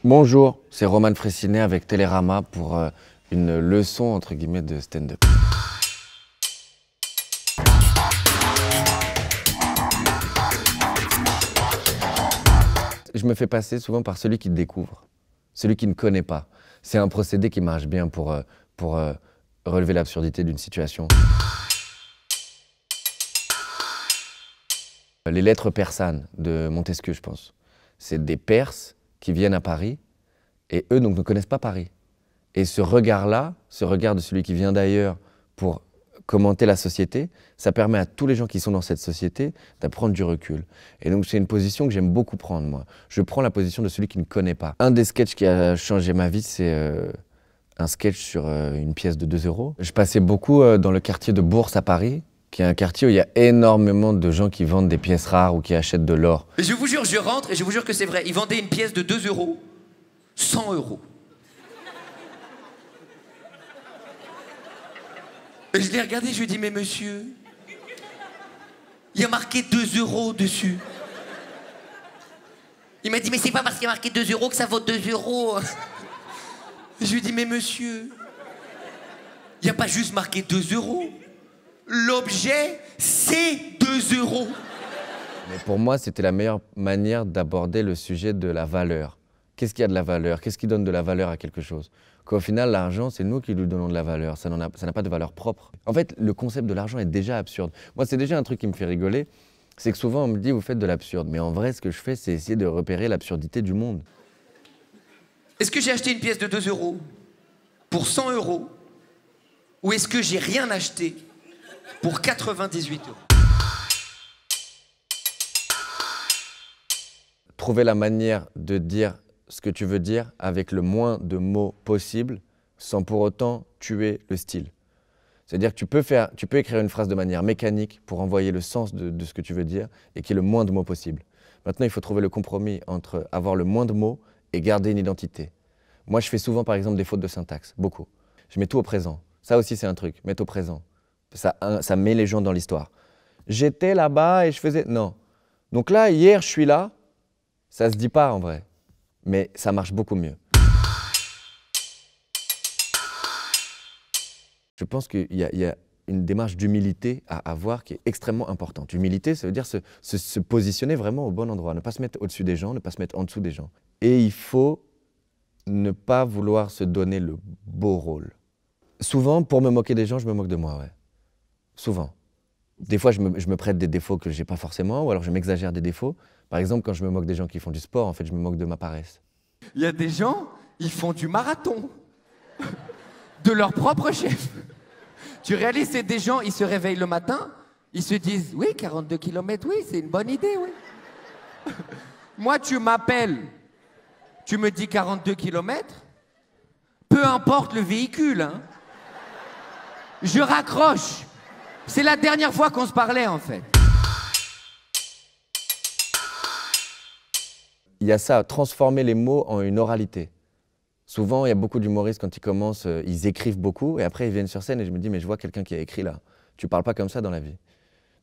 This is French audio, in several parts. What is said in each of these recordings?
Bonjour, c'est Roman Fressinet avec Télérama pour une leçon entre guillemets de stand-up. Je me fais passer souvent par celui qui découvre, celui qui ne connaît pas. C'est un procédé qui marche bien pour relever l'absurdité d'une situation. Les lettres persanes de Montesquieu, je pense. C'est des Perses qui viennent à Paris et eux donc ne connaissent pas Paris. Et ce regard-là, ce regard de celui qui vient d'ailleurs pour commenter la société, ça permet à tous les gens qui sont dans cette société d'apprendre du recul. Et donc c'est une position que j'aime beaucoup prendre, moi. Je prends la position de celui qui ne connaît pas. Un des sketchs qui a changé ma vie, c'est un sketch sur une pièce de 2 €. Je passais beaucoup dans le quartier de Bourse à Paris, qui est un quartier où il y a énormément de gens qui vendent des pièces rares ou qui achètent de l'or. Je vous jure, je rentre et je vous jure que c'est vrai. Ils vendaient une pièce de 2 €, 100 €. Et je l'ai regardé, je lui ai dit, mais monsieur, il y a marqué 2 € dessus. Il m'a dit, mais c'est pas parce qu'il y a marqué 2 € que ça vaut 2 €. Je lui ai dit, mais monsieur, il n'y a pas juste marqué 2 €. L'objet, c'est 2 €. Mais pour moi, c'était la meilleure manière d'aborder le sujet de la valeur. Qu'est-ce qu'il y a de la valeur? Qu'est-ce qui donne de la valeur à quelque chose? Qu'au final, l'argent, c'est nous qui lui donnons de la valeur. Ça n'a pas de valeur propre. En fait, le concept de l'argent est déjà absurde. Moi, c'est déjà un truc qui me fait rigoler. C'est que souvent, on me dit, vous faites de l'absurde. Mais en vrai, ce que je fais, c'est essayer de repérer l'absurdité du monde. Est-ce que j'ai acheté une pièce de 2 € pour 100 € ou est-ce que j'ai rien acheté pour 98 €? Trouver la manière de dire ce que tu veux dire avec le moins de mots possible sans pour autant tuer le style. C'est-à-dire que tu peux écrire une phrase de manière mécanique pour envoyer le sens de ce que tu veux dire et qu'il y ait le moins de mots possible. Maintenant, il faut trouver le compromis entre avoir le moins de mots et garder une identité. Moi, je fais souvent, par exemple, des fautes de syntaxe, beaucoup. Je mets tout au présent. Ça aussi, c'est un truc, mettre au présent. Ça met les gens dans l'histoire. J'étais là-bas et je faisais... Non. Donc là, hier, je suis là. Ça se dit pas en vrai. Mais ça marche beaucoup mieux. Je pense qu'il y a une démarche d'humilité à avoir qui est extrêmement importante. Humilité, ça veut dire se positionner vraiment au bon endroit. Ne pas se mettre au-dessus des gens, ne pas se mettre en dessous des gens. Et il faut ne pas vouloir se donner le beau rôle. Souvent, pour me moquer des gens, je me moque de moi, ouais. Souvent. Des fois, je me prête des défauts que je n'ai pas forcément, ou alors je m'exagère des défauts. Par exemple, quand je me moque des gens qui font du sport, en fait, je me moque de ma paresse. Il y a des gens, ils font du marathon de leur propre chef. Tu réalises, c'est des gens, ils se réveillent le matin, ils se disent, oui, 42 km, oui, c'est une bonne idée, oui. Moi, tu m'appelles, tu me dis 42 km, peu importe le véhicule, hein, je raccroche. C'est la dernière fois qu'on se parlait, en fait. Il y a ça, transformer les mots en une oralité. Souvent, il y a beaucoup d'humoristes, quand ils commencent, ils écrivent beaucoup, et après, ils viennent sur scène, et je me dis, mais je vois quelqu'un qui a écrit là. Tu parles pas comme ça dans la vie.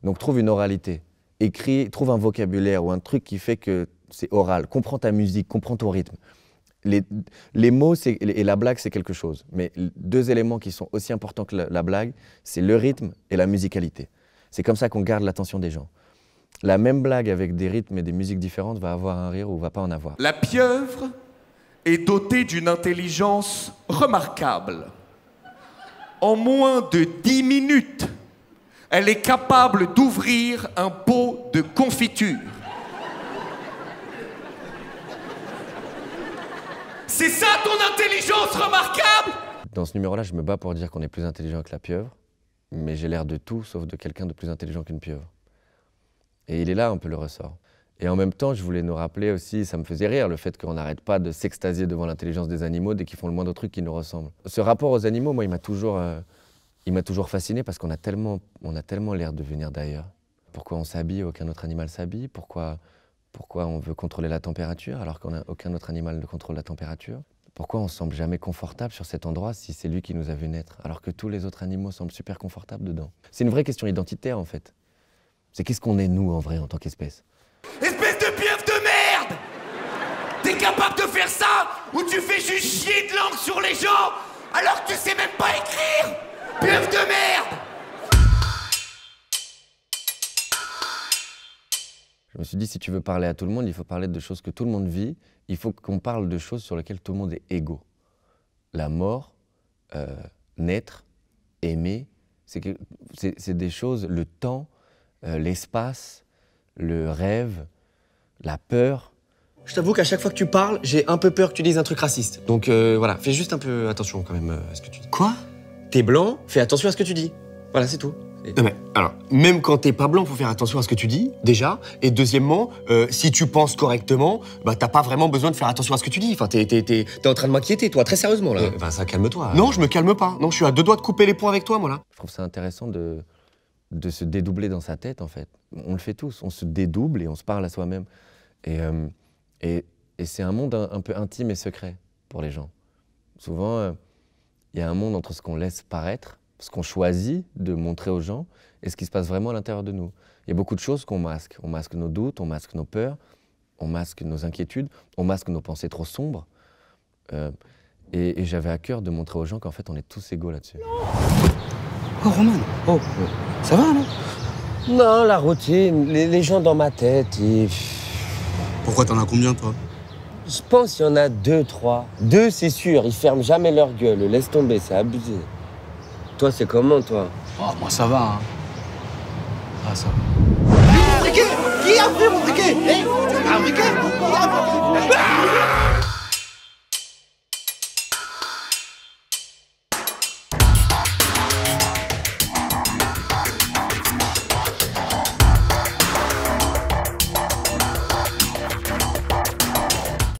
Donc, trouve une oralité. Écris, trouve un vocabulaire ou un truc qui fait que c'est oral. Comprends ta musique, comprends ton rythme. Les mots et la blague, c'est quelque chose. Mais deux éléments qui sont aussi importants que la blague, c'est le rythme et la musicalité. C'est comme ça qu'on garde l'attention des gens. La même blague avec des rythmes et des musiques différentes va avoir un rire ou va pas en avoir. La pieuvre est dotée d'une intelligence remarquable. En moins de 10 minutes, elle est capable d'ouvrir un pot de confiture. C'est ça ton intelligence remarquable? Dans ce numéro-là, je me bats pour dire qu'on est plus intelligent que la pieuvre, mais j'ai l'air de tout sauf de quelqu'un de plus intelligent qu'une pieuvre. Et il est là un peu le ressort. Et en même temps, je voulais nous rappeler aussi, ça me faisait rire, le fait qu'on n'arrête pas de s'extasier devant l'intelligence des animaux dès qu'ils font le moindre truc qui nous ressemble. Ce rapport aux animaux, moi, il m'a toujours fasciné parce qu'on a tellement l'air de venir d'ailleurs. Pourquoi on s'habille, aucun autre animal s'habille? Pourquoi on veut contrôler la température alors qu'aucun autre animal ne contrôle la température? Pourquoi on ne se semble jamais confortable sur cet endroit si c'est lui qui nous a vu naître, alors que tous les autres animaux semblent super confortables dedans? C'est une vraie question identitaire en fait. C'est qu'est-ce qu'on est nous en vrai en tant qu'espèce? Espèce de pieuvre de merde! T'es capable de faire ça où tu fais juste chier de langue sur les gens alors que tu sais même pas écrire. Pieuvre de merde. Je me suis dit, si tu veux parler à tout le monde, il faut parler de choses que tout le monde vit. Il faut qu'on parle de choses sur lesquelles tout le monde est égaux. La mort, naître, aimer, c'est des choses, le temps, l'espace, le rêve, la peur. Je t'avoue qu'à chaque fois que tu parles, j'ai un peu peur que tu dises un truc raciste. Donc voilà, fais juste un peu attention quand même à ce que tu dis. Quoi? T'es blanc, fais attention à ce que tu dis. Voilà, c'est tout. Non mais, alors, même quand t'es pas blanc, faut faire attention à ce que tu dis, déjà. Et deuxièmement, si tu penses correctement, bah t'as pas vraiment besoin de faire attention à ce que tu dis. Enfin, t'es en train de m'inquiéter, toi, très sérieusement, là. Vincent, calme-toi. Non, je me calme pas. Non, je suis à 2 doigts de couper les poings avec toi, moi, là. Je trouve ça intéressant de se dédoubler dans sa tête, en fait. On le fait tous, on se dédouble et on se parle à soi-même. Et c'est un monde un peu intime et secret pour les gens. Souvent, il y a un monde entre ce qu'on laisse paraître, ce qu'on choisit de montrer aux gens, et ce qui se passe vraiment à l'intérieur de nous. Il y a beaucoup de choses qu'on masque. On masque nos doutes, on masque nos peurs, on masque nos inquiétudes, on masque nos pensées trop sombres. Et j'avais à cœur de montrer aux gens qu'en fait, on est tous égaux là-dessus. Oh, Roman. Oh, ça va, non? Non, la routine, les gens dans ma tête, Pourquoi t'en as combien, toi? Je pense qu'il y en a 2, 3. 2, c'est sûr, ils ferment jamais leur gueule. Laisse tomber, c'est abusé. Toi, c'est comment, toi? Oh, moi, ça va, hein. Ah, ça va. Qui a fait mon briquet? Un briquet?